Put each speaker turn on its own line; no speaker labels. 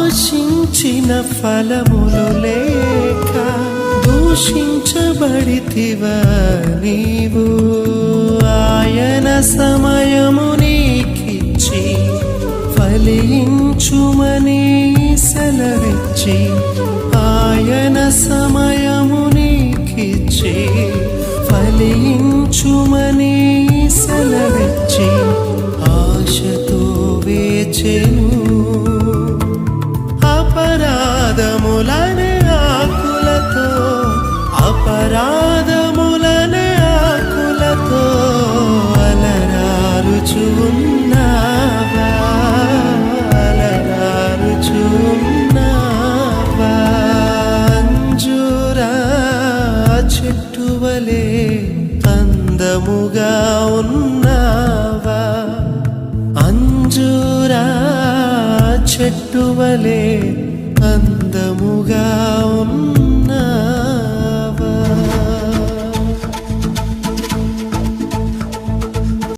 ఆశించిన ఫలములు లేక దూషించబడితివా నీవు. ఆయన సమయము నీకిచ్చి ఫలించుమని సెలవిచ్చి, ఆయన సమయము నీకిచ్చి ఫలించుమని సెలవిచ్చి ఆశతో వేచెను. అపరాధములనే ఆకులతో అపరాధములనే ఆకులతో అలరారుచున్నావా, అలరారుచున్నావా. అంజూరా చెట్టు వలె అందముగా ఉన్నావా, అంజూరా చెట్టు వలె అందం